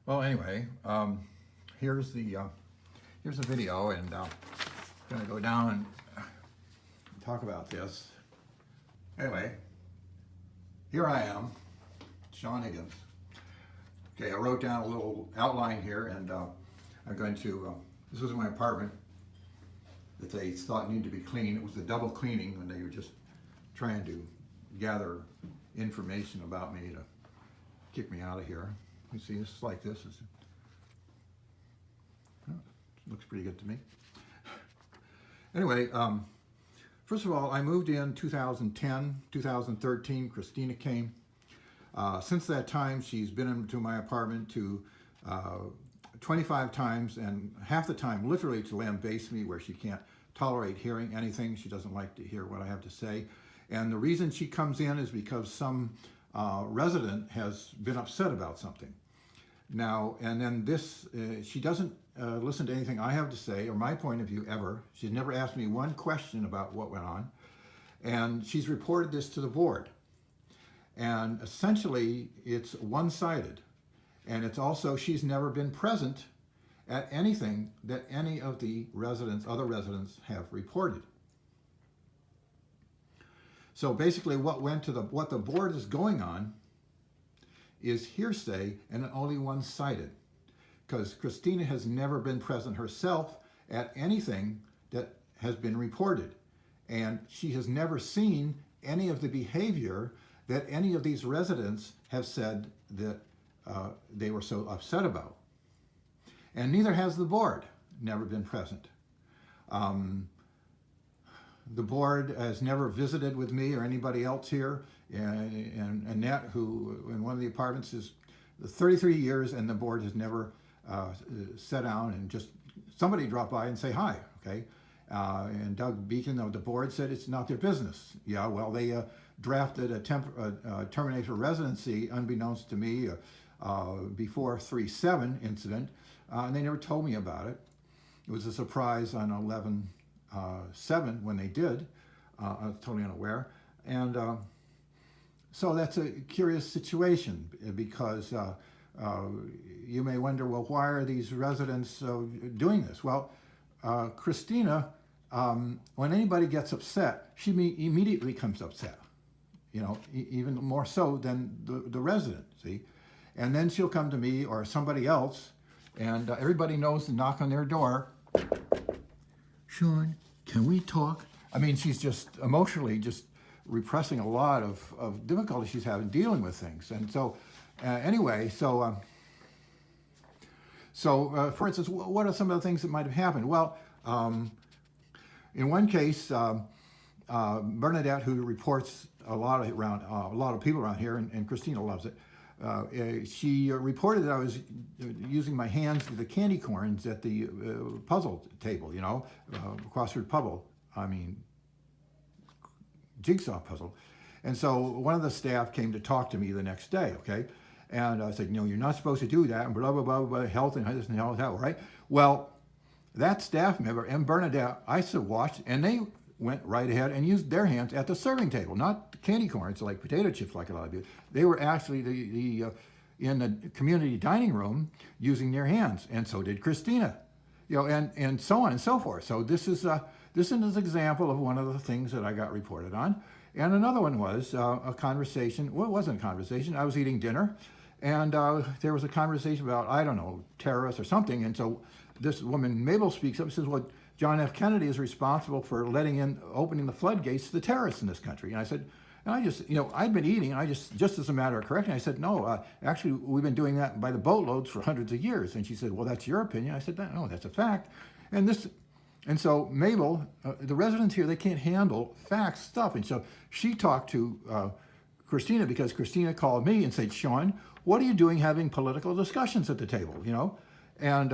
Well, anyway, here's the video, and I'm gonna go down and talk about this. Anyway, here I am, Sean Higgins. Okay, I wrote down a little outline here, and I'm going to. This was my apartment that they thought needed to be cleaned. It was a double cleaning when they were just trying to gather information about me to kick me out of here. You see, it's like this. Looks pretty good to me. Anyway, first of all, I moved in 2010, 2013. Christina came. Since that time, she's been into my apartment 25 times, and half the time literally to lambaste me, where she can't tolerate hearing anything. She doesn't like to hear what I have to say. And the reason she comes in is because some resident has been upset about something. Now, and then this, she doesn't listen to anything I have to say or my point of view ever. She's never asked me one question about what went on. And she's reported this to the board. And essentially, it's one-sided. And it's also, she's never been present at anything that any of the other residents have reported. So basically what the board is going on is hearsay and only one-sided, because Christina has never been present herself at anything that has been reported. And she has never seen any of the behavior that any of these residents have said that they were so upset about. And neither has the board, never been present. The board has never visited with me or anybody else here. And Annette, who in one of the apartments is 33 years, and the board has never sat down and just somebody drop by and say hi, okay? And Doug Beacon of the board said it's not their business. Yeah, well, they drafted a termination of residency unbeknownst to me before 3/7 incident, and they never told me about it. It was a surprise on 11/7 when they did. I was totally unaware. And so that's a curious situation, because you may wonder, well, why are these residents doing this? Well, Christina, when anybody gets upset, she immediately becomes upset, you know, even more so than the resident, see? And then she'll come to me or somebody else, and everybody knows to knock on their door. Sean, can we talk? I mean, she's just emotionally just repressing a lot of difficulty she's having dealing with things. And so, anyway, so for instance, what are some of the things that might have happened? Well, in one case, Bernadette, who reports a lot of people around here, and Christina loves it, she reported that I was using my hands to the candy corns at the puzzle table, you know, crossword puzzle, jigsaw puzzle. And so one of the staff came to talk to me the next day, okay? And I said, no, you're not supposed to do that, and blah, blah, blah, blah, health and this and health, right? Well, that staff member and Bernadette, I watched, and they went right ahead and used their hands at the serving table, not the candy corns like potato chips like a lot of you. They were actually in the community dining room using their hands, and so did Christina, you know, and so on and so forth. So this is an example of one of the things that I got reported on. And another one was a conversation. Well, it wasn't a conversation. I was eating dinner, and there was a conversation about, I don't know, terrorists or something. And so this woman, Mabel, speaks up and says, well, John F. Kennedy is responsible for opening the floodgates to the terrorists in this country. And I said, and I just, you know, I'd been eating, and I just as a matter of correction, I said, no, actually, we've been doing that by the boatloads for hundreds of years. And she said, well, that's your opinion. I said, no, that's a fact. And so Mabel, the residents here, they can't handle fact stuff. And so she talked to Christina, because Christina called me and said, Sean, what are you doing having political discussions at the table, you know? And,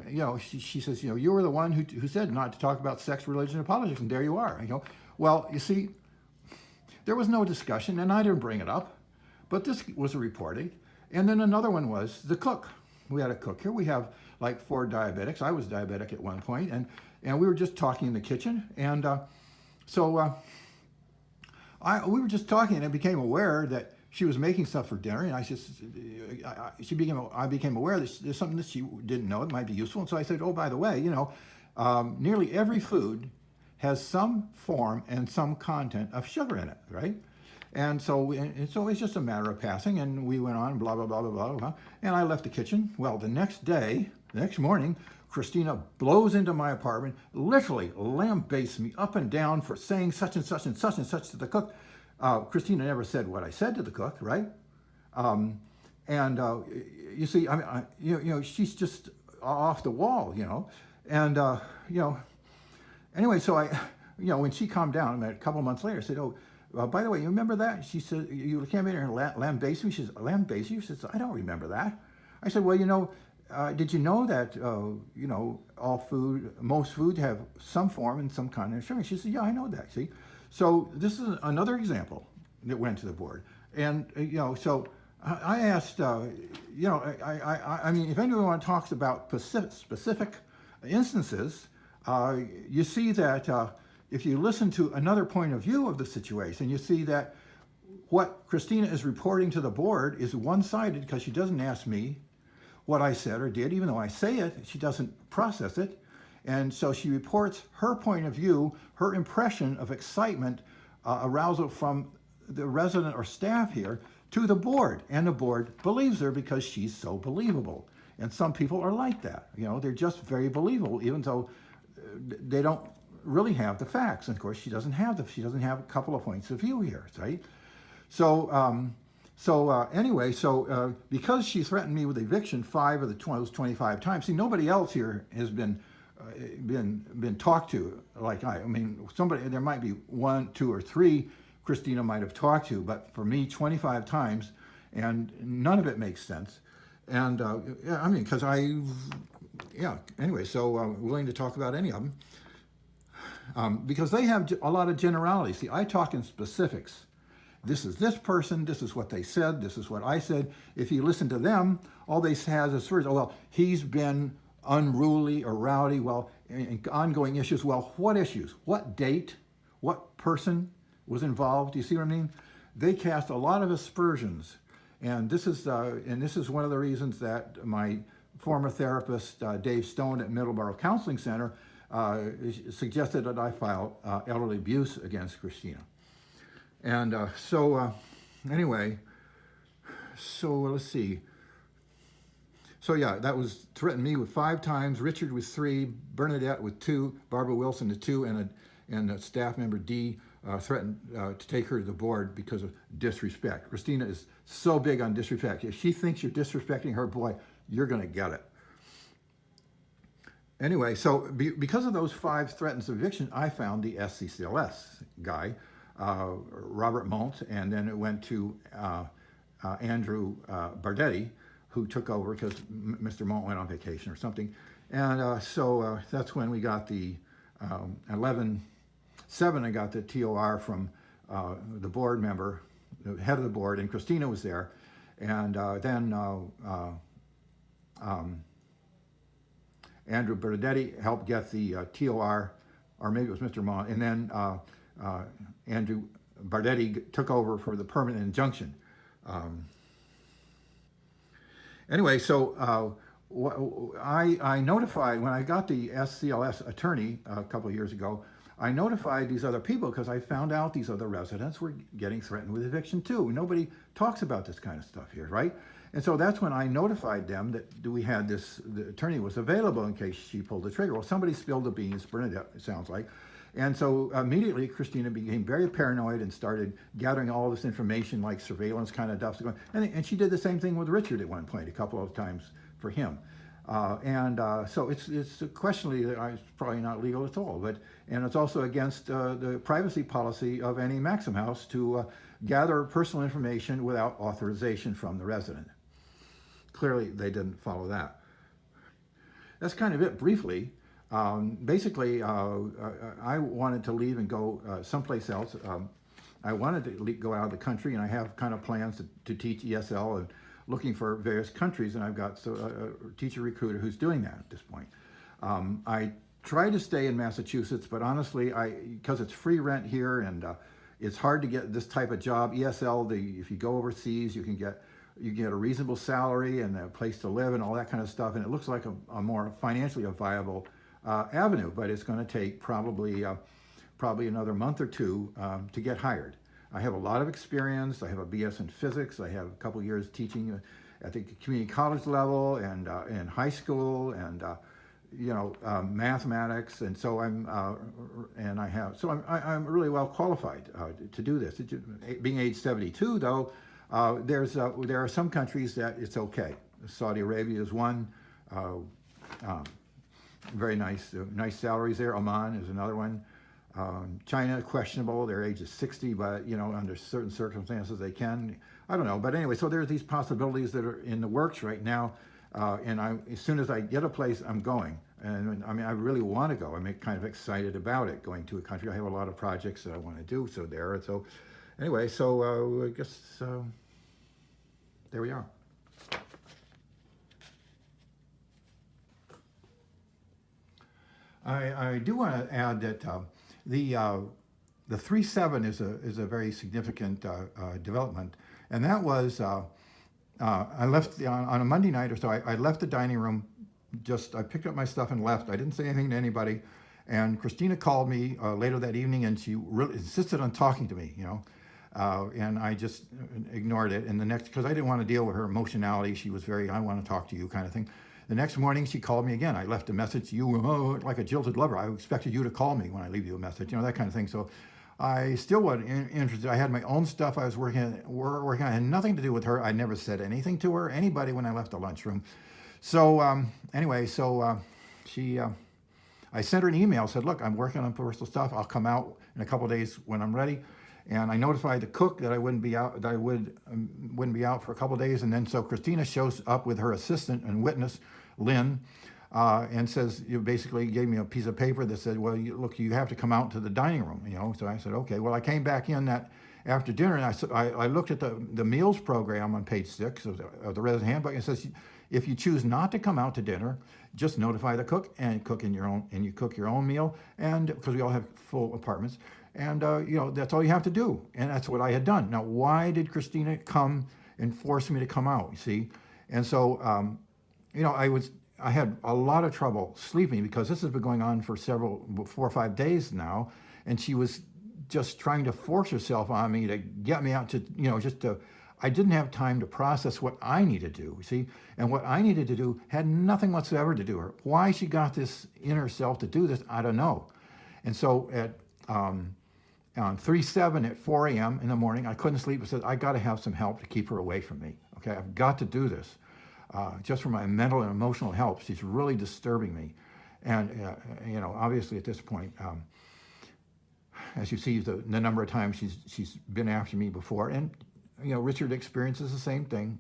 you know, she says, you know, you were the one who said not to talk about sex, religion, and politics, and there you are. You know, well, you see, there was no discussion, and I didn't bring it up, but this was a reporting. And then another one was the cook. We had a cook here. We have like 4 diabetics. I was diabetic at one point, and we were just talking in the kitchen, and we were just talking, and I became aware that she was making stuff for dinner, and I became aware that there's something that she didn't know. It might be useful. And so I said, oh, by the way, nearly every food has some form and some content of sugar in it, right? And so it's just a matter of passing, and we went on, blah, blah, blah, blah, blah, blah. And I left the kitchen. Well, the next morning, Christina blows into my apartment, literally lambastes me up and down for saying such and such and such and such to the cook. Christina never said what I said to the cook, right? You see, she's just off the wall, And, anyway, so when she calmed down, a couple months later, I said, oh, by the way, you remember that? She said, you came in here and lambasted me? She said, lambasted you? She said, I don't remember that. I said, well, did you know that, most food have some form and some kind of sugar? She said, yeah, I know that, see? So this is another example that went to the board. And, so I asked, I mean, if anyone talks about specific instances, you see that if you listen to another point of view of the situation, you see that what Christina is reporting to the board is one-sided because she doesn't ask me what I said or did. Even though I say it, she doesn't process it. And so she reports her point of view, her impression of excitement, arousal from the resident or staff here to the board. And the board believes her because she's so believable. And some people are like that. They're just very believable, even though they don't really have the facts. And of course, she doesn't have a couple of points of view here, right? So, anyway, because she threatened me with eviction 5 of those 25 times, see, nobody else here has been talked to like I mean, there might be 1, 2, or 3 Christina might have talked to, but for me, 25 times, and none of it makes sense. And because anyway, so I'm willing to talk about any of them. Because they have a lot of generality. See, I talk in specifics. This is this person, this is what they said, this is what I said. If you listen to them, all they have is words. Oh, well, he's been unruly or rowdy. Well, in ongoing issues. Well, what issues? What date? What person was involved? Do you see what I mean? They cast a lot of aspersions. And this is one of the reasons that my former therapist, Dave Stone at Middleborough Counseling Center, suggested that I file elderly abuse against Christina. And anyway, so let's see. So yeah, that was threatened me with 5 times, Richard with 3, Bernadette with 2, Barbara Wilson with 2, and a staff member D threatened to take her to the board because of disrespect. Christina is so big on disrespect. If she thinks you're disrespecting her, boy, you're going to get it. Anyway, so because of those 5 threats of eviction, I found the SCCLS guy, Robert Mont, and then it went to Andrew Bardetti, who took over because Mr. Mont went on vacation or something. And so that's when we got the 11-7, I got the TOR from the board member, the head of the board, and Christina was there. And then Andrew Bernadetti helped get the TOR, or maybe it was Mr. Mont, and then Andrew Bardetti took over for the permanent injunction. Anyway, so I notified, when I got the SCLS attorney a couple of years ago, I notified these other people because I found out these other residents were getting threatened with eviction too. Nobody talks about this kind of stuff here, right? And so that's when I notified them that we had the attorney was available in case she pulled the trigger. Well, somebody spilled the beans, Bernadette, it sounds like. And so immediately Christina became very paranoid and started gathering all this information, like surveillance kind of stuff. And she did the same thing with Richard at one point, a couple of times for him. So it's questionably it's probably not legal at all, and it's also against the privacy policy of any Maxim House to gather personal information without authorization from the resident. Clearly, they didn't follow that. That's kind of it briefly. Basically, I wanted to leave and go someplace else. I wanted to go out of the country, and I have kind of plans to teach ESL and looking for various countries, and I've got a teacher recruiter who's doing that at this point. I try to stay in Massachusetts, but honestly, because it's free rent here, and it's hard to get this type of job. ESL, if you go overseas, you can get a reasonable salary and a place to live and all that kind of stuff. And it looks like a more financially viable avenue, but it's going to take probably another month or two to get hired. I have a lot of experience. I have a BS in physics. I have a couple years teaching at the community college level and in high school and mathematics, and so I'm really well qualified to do this. Being age 72, though, there are some countries that it's okay. Saudi Arabia is one. Very nice salaries there. Oman is another one. China, questionable. Their age is 60, but under certain circumstances they can. I don't know, but anyway, so there's these possibilities that are in the works right now. And as soon as I get a place, I'm going. And I mean, I really want to go. I'm kind of excited about it, going to a country. I have a lot of projects that I want to do. So anyway, I guess there we are. I do want to add that the 3-7 is a very significant development, and that was I left on a Monday night or so. I left the dining room. I picked up my stuff and left. I didn't say anything to anybody. And Christina called me later that evening, and she really insisted on talking to me, and I just ignored it. And because I didn't want to deal with her emotionality, she was I want to talk to you kind of thing. The next morning, she called me again. I left a message to you, like a jilted lover. I expected you to call me when I leave you a message, that kind of thing. So I still wasn't interested. I had my own stuff I was working on. It had nothing to do with her. I never said anything to her, anybody, when I left the lunchroom. So I sent her an email, said, look, I'm working on personal stuff. I'll come out in a couple of days when I'm ready. And I notified the cook that I wouldn't be out, wouldn't be out for a couple of days. And then so Christina shows up with her assistant and witness, Lynn, and says, basically gave me a piece of paper that said, well, look, you have to come out to the dining room, So I said, okay. Well, I came back in that after dinner, and I looked at the meals program on page 6 of the resident handbook. And it says, if you choose not to come out to dinner, just notify the cook and you cook your own meal, and because we all have full apartments, and that's all you have to do. And that's what I had done. Now, why did Christina come and force me to come out? You see, and so I had a lot of trouble sleeping because this has been going on for 4 or 5 days now, and she was just trying to force herself on me to get me out to I didn't have time to process what I needed to do, see? And what I needed to do had nothing whatsoever to do with her. Why she got this in herself to do this, I don't know. And so on 3/7 at 4 a.m. in the morning, I couldn't sleep. I said, I got to have some help to keep her away from me. Okay, I've got to do this. Just for my mental and emotional health. She's really disturbing me. And, obviously at this point, as you see, the number of times she's been after me before. And, Richard experiences the same thing.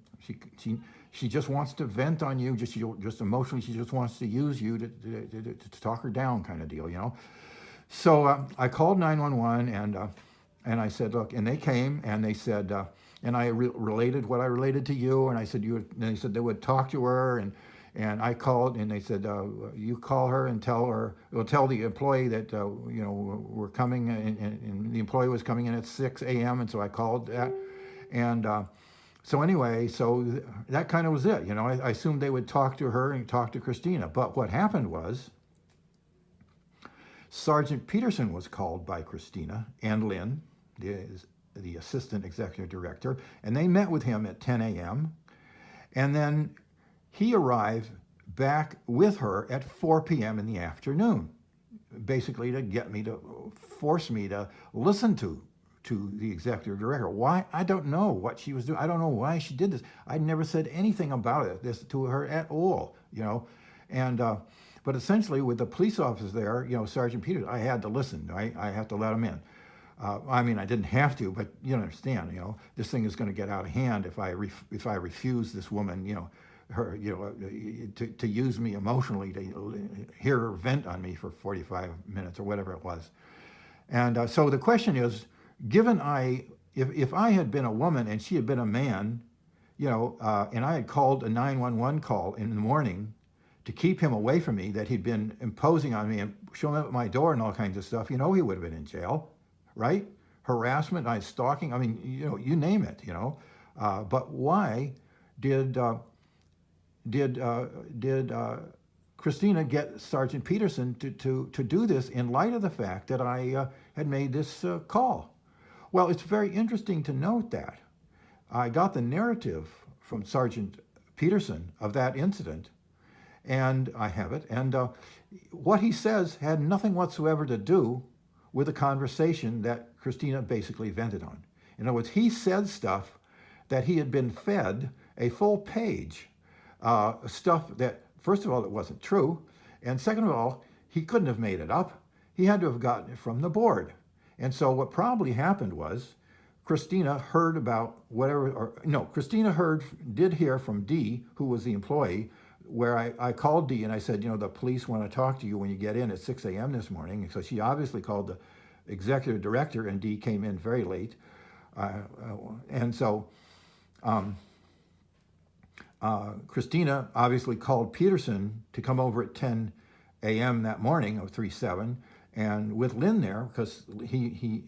She just wants to vent on you, just emotionally. She just wants to use you to talk her down, kind of deal, So I called 911 and I said, look, and they came and they said, and I related what I related to you, and I said and they said they would talk to her, and I called and they said, you call her and tell the employee that we're coming, and the employee was coming in at 6 a.m. and so I called that. And so anyway, so that kind of was it. I assumed they would talk to her and talk to Christina. But what happened was Sergeant Peterson was called by Christina and Lynn, the assistant executive director, and they met with him at 10 a.m. And then he arrived back with her at 4 p.m. in the afternoon, basically to force me to listen to the executive director. Why? I don't know what she was doing. I don't know why she did this. I never said anything about this to her at all, And but essentially, with the police officer there, Sergeant Peters, I had to listen. I had to let him in. I mean, I didn't have to, but you understand, this thing is going to get out of hand if I refuse this woman, her, to use me emotionally, to hear her vent on me for 45 minutes or whatever it was. And so the question is, given if I had been a woman and she had been a man, and I had called a 911 call in the morning to keep him away from me, that he'd been imposing on me and showing up at my door and all kinds of stuff, he would have been in jail, right? harassment, stalking. I mean, you name it. But why did did Christina get Sergeant Peterson to do this in light of the fact that I had made this call? Well, it's very interesting to note that I got the narrative from Sergeant Peterson of that incident, and I have it. And what he says had nothing whatsoever to do with the conversation that Christina basically vented on. In other words, he said stuff that he had been fed a full page, stuff that, first of all, it wasn't true, and second of all, he couldn't have made it up. He had to have gotten it from the board. And so what probably happened was Christina heard about whatever, or no, Christina did hear from Dee, who was the employee, where I called Dee and I said, the police want to talk to you when you get in at 6 a.m. this morning. And so she obviously called the executive director, and Dee came in very late. And so Christina obviously called Peterson to come over at 10 a.m. that morning of 3/7, and with Lynn there, because he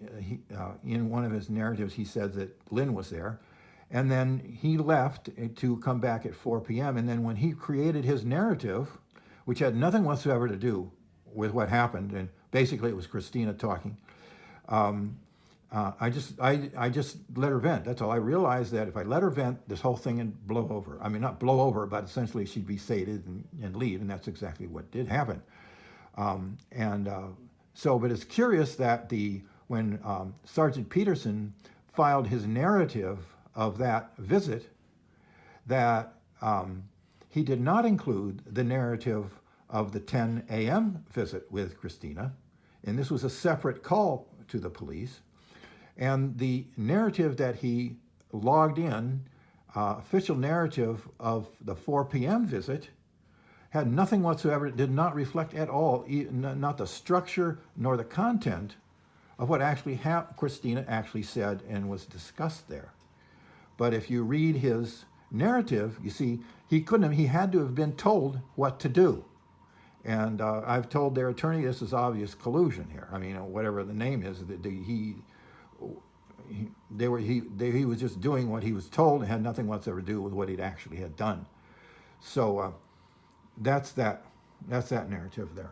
in one of his narratives he said that Lynn was there, and then he left to come back at 4 p.m. And then when he created his narrative, which had nothing whatsoever to do with what happened, and basically it was Christina talking, I just let her vent. That's all. I realized that if I let her vent, this whole thing would blow over. I mean, not blow over, but essentially she'd be sated and leave, and that's exactly what did happen. But it's curious that when Sergeant Peterson filed his narrative of that visit, that he did not include the narrative of the 10 a.m. visit with Christina, and this was a separate call to the police. And the narrative that he logged in, official narrative of the 4 p.m. visit, had nothing whatsoever, did not reflect at all, not the structure nor the content of what actually Christina actually said and was discussed there. But if you read his narrative, you see, he had to have been told what to do. And I've told their attorney this is obvious collusion here. I mean, whatever the name is, he was just doing what he was told and had nothing whatsoever to do with what he'd actually had done. So that's that narrative there.